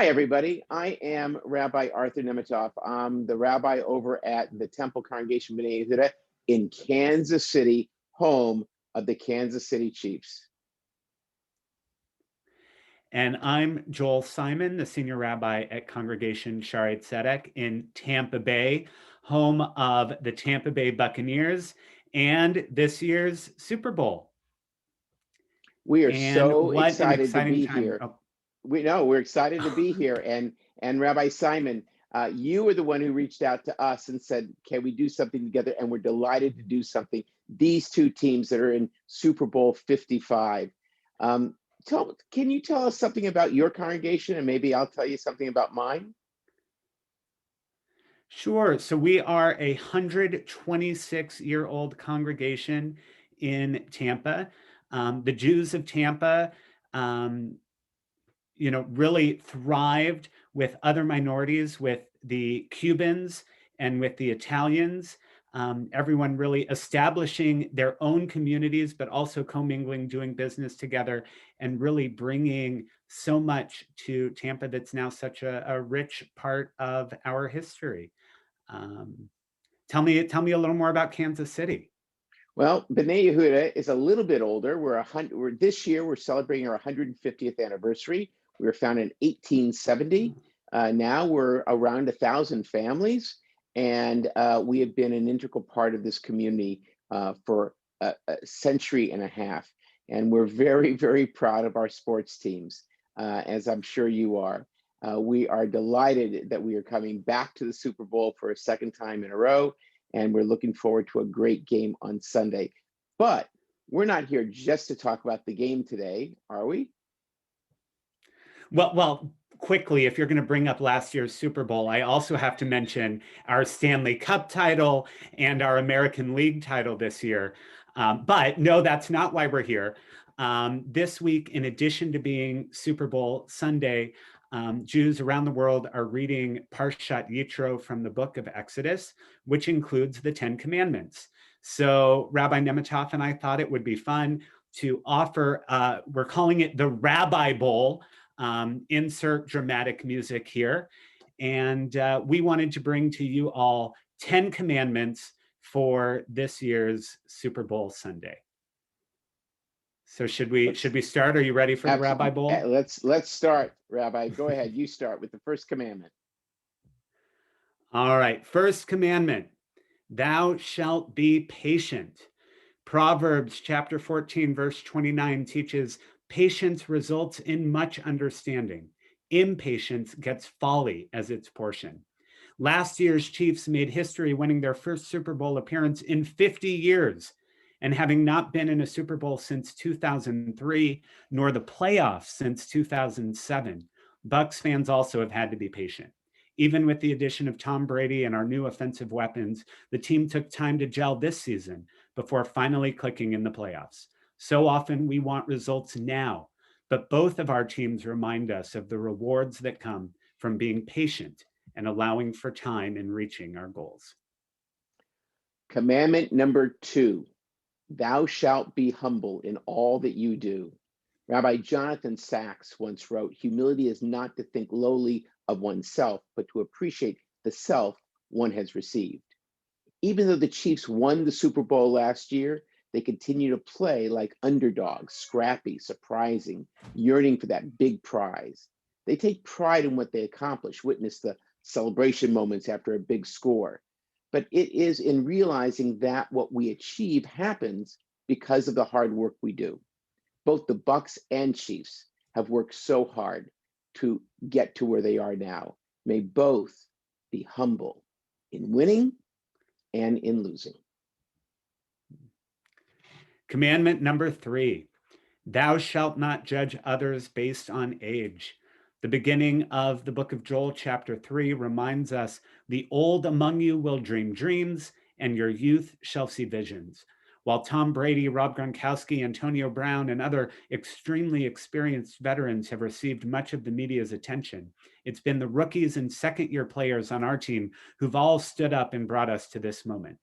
Hi, everybody. I am Rabbi Arthur Nemitov. I'm the rabbi over at the Temple Congregation B'nai Yehuda in Kansas City, home of the Kansas City Chiefs. And I'm Joel Simon, the senior rabbi at Congregation Shaare Tzedek in Tampa Bay, home of the Tampa Bay Buccaneers and this year's Super Bowl. We are And so what an excited to exciting be time. here. We're excited to be here. And Rabbi Simon, you were the one who reached out to us and said, "Can we do something together?" And we're delighted to do something. These two teams that are in Super Bowl 55. Um, can you tell us something about your congregation, and maybe I'll tell you something about mine? Sure. So we are a 126-year-old congregation in Tampa. The Jews of Tampa, um, really thrived with other minorities, with the Cubans and with the Italians. Everyone really establishing their own communities, but also commingling, doing business together, and really bringing so much to Tampa that's now such a rich part of our history. Um, tell me a little more about Kansas City. Well, B'nai Yehuda is a little bit older. This year we're celebrating our 150th anniversary. We were founded in 1870. Now we're around 1,000 families, and we have been an integral part of this community for a century and a half. And we're very, very proud of our sports teams, as I'm sure you are. We are delighted that we are coming back to the Super Bowl for a second time in a row, and we're looking forward to a great game on Sunday. But we're not here just to talk about the game today, are we? Well, quickly, if you're going to bring up last year's Super Bowl, I also have to mention our Stanley Cup title and our American League title this year. But no, that's not why we're here. This week, in addition to being Super Bowl Sunday, Jews around the world are reading Parshat Yitro from the book of Exodus, which includes the Ten Commandments. So Rabbi Nemitov and I thought it would be fun to offer, we're calling it the Rabbi Bowl. Insert dramatic music here. And we wanted to bring to you all 10 commandments for this year's Super Bowl Sunday. So should we start? Are you ready for the Rabbi Bowl? Let's start, Rabbi. Go ahead. You start with the first commandment. All right. First commandment, thou shalt be patient. Proverbs chapter 14, verse 29 teaches patience results in much understanding. Impatience gets folly as its portion. Last year's Chiefs made history winning their first Super Bowl appearance in 50 years. And having not been in a Super Bowl since 2003, nor the playoffs since 2007, Bucs fans also have had to be patient. Even with the addition of Tom Brady and our new offensive weapons, the team took time to gel this season before finally clicking in the playoffs. So often we want results now, but both of our teams remind us of the rewards that come from being patient and allowing for time in reaching our goals. Commandment number 2, thou shalt be humble in all that you do. Rabbi Jonathan Sacks once wrote, humility is not to think lowly of oneself, but to appreciate the self one has received. Even though the Chiefs won the Super Bowl last year, they continue to play like underdogs, scrappy, surprising, yearning for that big prize. They take pride in what they accomplish, witness the celebration moments after a big score. But it is in realizing that what we achieve happens because of the hard work we do. Both the Bucs and Chiefs have worked so hard to get to where they are now. May both be humble in winning and in losing. Commandment number 3, thou shalt not judge others based on age. The beginning of the book of Joel, chapter 3, reminds us, the old among you will dream dreams, and your youth shall see visions. While Tom Brady, Rob Gronkowski, Antonio Brown, and other extremely experienced veterans have received much of the media's attention, it's been the rookies and second-year players on our team who've all stood up and brought us to this moment.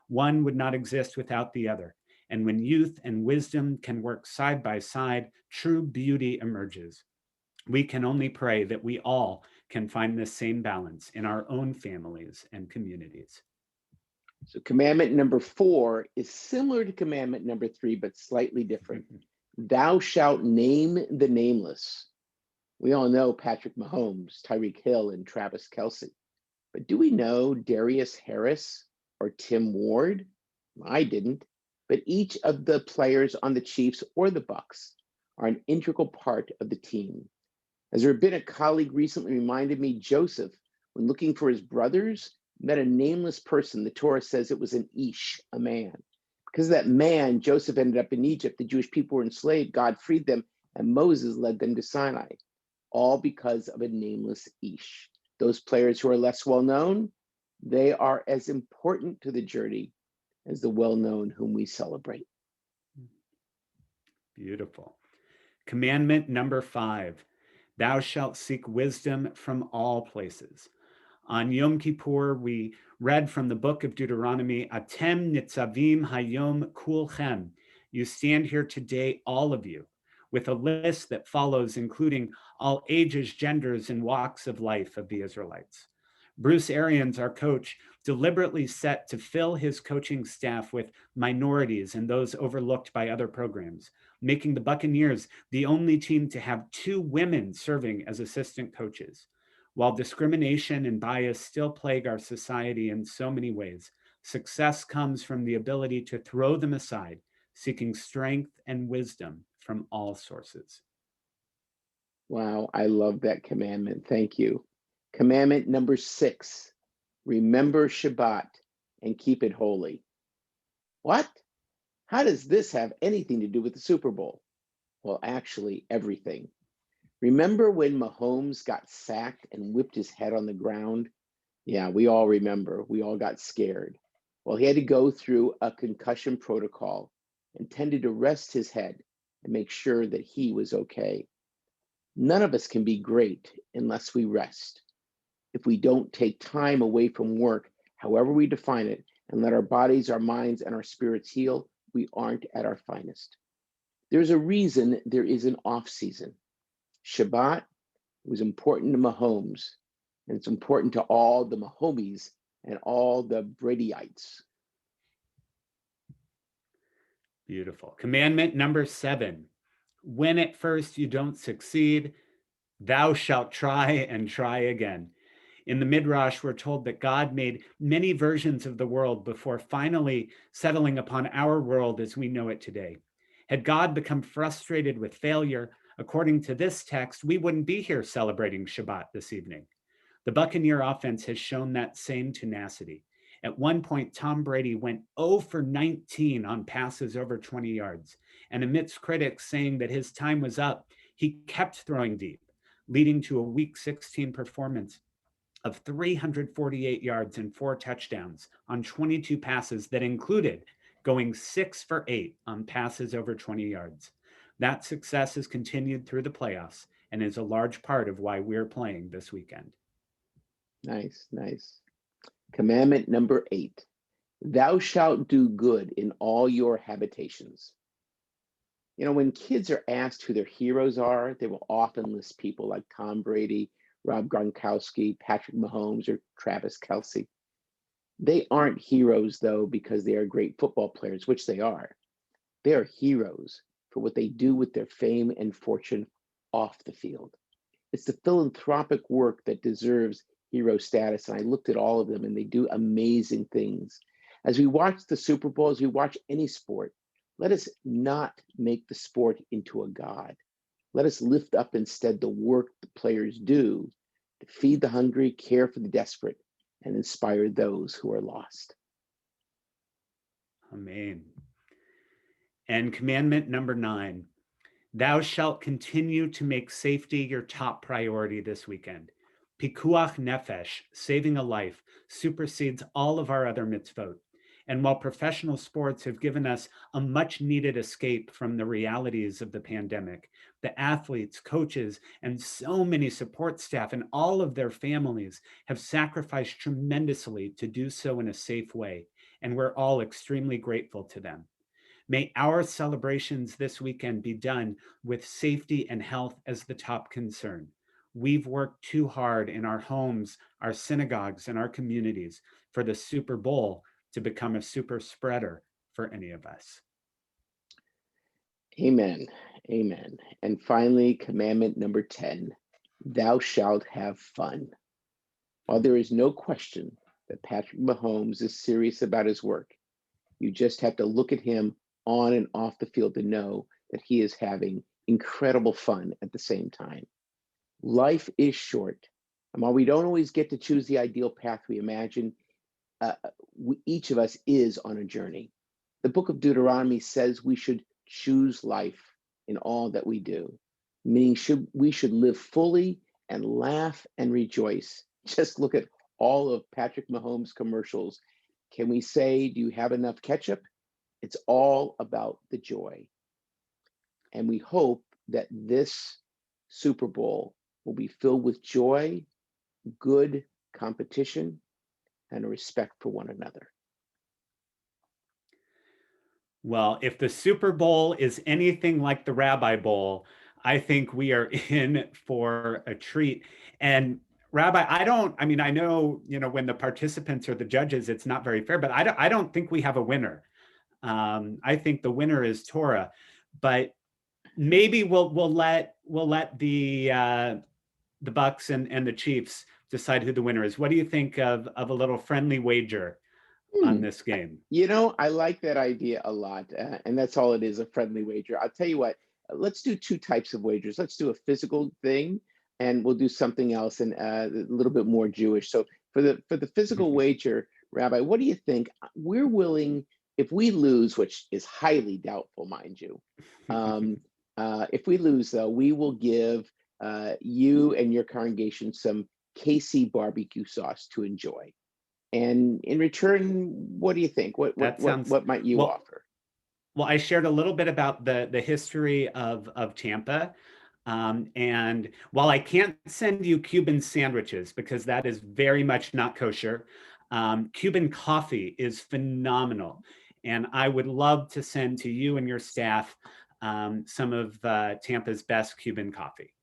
One would not exist without the other. And when youth and wisdom can work side by side, true beauty emerges. We can only pray that we all can find this same balance in our own families and communities. So commandment number 4 is similar to commandment number 3, but slightly different. Thou shalt name the nameless. We all know Patrick Mahomes, Tyreek Hill, and Travis Kelce. But do we know Darius Harris or Tim Ward? I didn't. But each of the players on the Chiefs or the Bucks are an integral part of the team. As a rabbinic colleague recently reminded me, Joseph, when looking for his brothers, met a nameless person. The Torah says it was an Ish, a man. Because of that man, Joseph ended up in Egypt. The Jewish people were enslaved. God freed them, and Moses led them to Sinai, all because of a nameless Ish. Those players who are less well known, they are as important to the journey as the well-known whom we celebrate. Beautiful. Commandment number 5, thou shalt seek wisdom from all places. On Yom Kippur, we read from the book of Deuteronomy, Atem nitzavim hayom kulchem. You stand here today, all of you, with a list that follows, including all ages, genders, and walks of life of the Israelites. Bruce Arians, our coach, deliberately set to fill his coaching staff with minorities and those overlooked by other programs, making the Buccaneers the only team to have 2 women serving as assistant coaches. While discrimination and bias still plague our society in so many ways, success comes from the ability to throw them aside, seeking strength and wisdom from all sources. Wow, I love that commandment. Thank you. Commandment number 6, remember Shabbat and keep it holy. What? How does this have anything to do with the Super Bowl? Well, actually, everything. Remember when Mahomes got sacked and whipped his head on the ground? Yeah, we all remember. We all got scared. Well, he had to go through a concussion protocol intended to rest his head and make sure that he was okay. None of us can be great unless we rest. If we don't take time away from work, however we define it, and let our bodies, our minds, and our spirits heal, we aren't at our finest. There's a reason there is an off season. Shabbat was important to Mahomes, and it's important to all the Mahomies and all the Bradyites. Beautiful. Commandment number 7, when at first you don't succeed, thou shalt try and try again. In the Midrash, we're told that God made many versions of the world before finally settling upon our world as we know it today. Had God become frustrated with failure, according to this text, we wouldn't be here celebrating Shabbat this evening. The Buccaneer offense has shown that same tenacity. At one point, Tom Brady went 0 for 19 on passes over 20 yards. And amidst critics saying that his time was up, he kept throwing deep, leading to a Week 16 performance of 348 yards and 4 touchdowns on 22 passes that included going 6 for 8 on passes over 20 yards. That success has continued through the playoffs and is a large part of why we're playing this weekend. Nice, nice. Commandment number 8, thou shalt do good in all your habitations. You know, when kids are asked who their heroes are, they will often list people like Tom Brady, Rob Gronkowski, Patrick Mahomes, or Travis Kelce. They aren't heroes, though, because they are great football players, which they are. They are heroes for what they do with their fame and fortune off the field. It's the philanthropic work that deserves hero status, and I looked at all of them, and they do amazing things. As we watch the Super Bowl, as we watch any sport, let us not make the sport into a god. Let us lift up instead the work the players do to feed the hungry, care for the desperate, and inspire those who are lost. Amen. And commandment number 9, thou shalt continue to make safety your top priority this weekend. Pikuach nefesh, saving a life, supersedes all of our other mitzvot. And while professional sports have given us a much needed escape from the realities of the pandemic, the athletes, coaches, and so many support staff and all of their families have sacrificed tremendously to do so in a safe way. And we're all extremely grateful to them. May our celebrations this weekend be done with safety and health as the top concern. We've worked too hard in our homes, our synagogues, and our communities for the Super Bowl to become a super spreader for any of us. Amen. Amen. And finally, commandment number 10, thou shalt have fun. While there is no question that Patrick Mahomes is serious about his work, you just have to look at him on and off the field to know that he is having incredible fun at the same time. Life is short. And while we don't always get to choose the ideal path we imagine, each of us is on a journey. The book of Deuteronomy says we should choose life in all that we do, meaning we should live fully and laugh and rejoice. Just look at all of Patrick Mahomes' commercials. Can we say, do you have enough ketchup? It's all about the joy. And we hope that this Super Bowl will be filled with joy, good competition, and a respect for one another. Well, if the Super Bowl is anything like the Rabbi Bowl, I think we are in for a treat. And Rabbi, I mean, I know, when the participants are the judges, it's not very fair, but I don't think we have a winner. I think the winner is Torah, but maybe we'll let the Bucks and the Chiefs decide who the winner is. What do you think of a little friendly wager on this game? I like that idea a lot. And that's all it is, a friendly wager. I'll tell you what, let's do two types of wagers. Let's do a physical thing, and we'll do something else and a little bit more Jewish. So for the physical wager, Rabbi, what do you think? We're willing, if we lose, which is highly doubtful, mind you, if we lose, though, we will give you and your congregation some KC barbecue sauce to enjoy. And in return, what do you think? What might you offer? Well, I shared a little bit about the history of Tampa. And while I can't send you Cuban sandwiches because that is very much not kosher, Cuban coffee is phenomenal. And I would love to send to you and your staff some of Tampa's best Cuban coffee.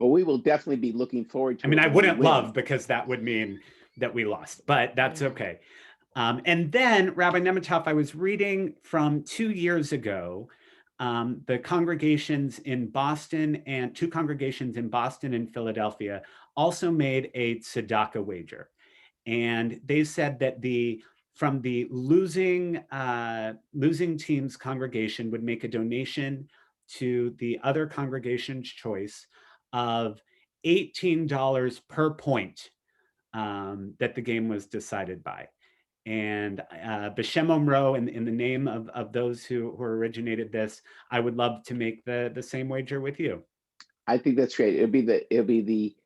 Well, we will definitely be looking forward to it. I mean, I wouldn't love, because that would mean that we lost, but that's okay. And then, Rabbi Nemitov, I was reading from 2 years ago, the congregations in Boston, and two congregations in Boston and Philadelphia also made a tzedakah wager. And they said that from the losing team's congregation would make a donation to the other congregation's choice of $18 per point that the game was decided by. And B'Shem Omro, in the name of those who originated this, I would love to make the same wager with you. I think that's great. It'll be the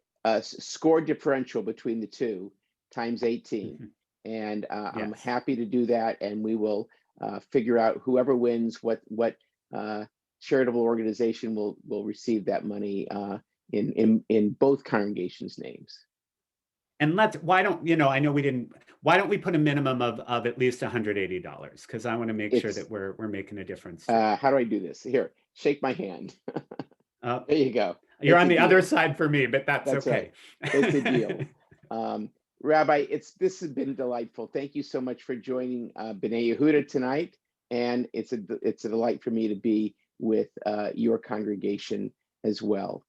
score differential between the two times 18. And yes. I'm happy to do that. And we will figure out whoever wins what charitable organization will receive that money in both congregations' names. And why don't we put a minimum of at least $180? Because I want to make sure that we're making a difference. How do I do this? Here, shake my hand. There you go. You're on the other side for me, but that's okay. Right. It's a deal. Rabbi, this has been delightful. Thank you so much for joining B'nai Yehuda tonight. And it's a delight for me to be with your congregation as well.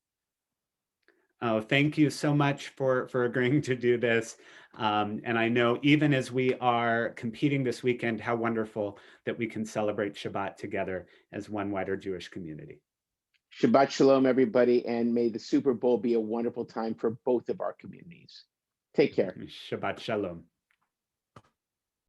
Oh, thank you so much for agreeing to do this. And I know even as we are competing this weekend, how wonderful that we can celebrate Shabbat together as one wider Jewish community. Shabbat Shalom, everybody, and may the Super Bowl be a wonderful time for both of our communities. Take care. Shabbat Shalom.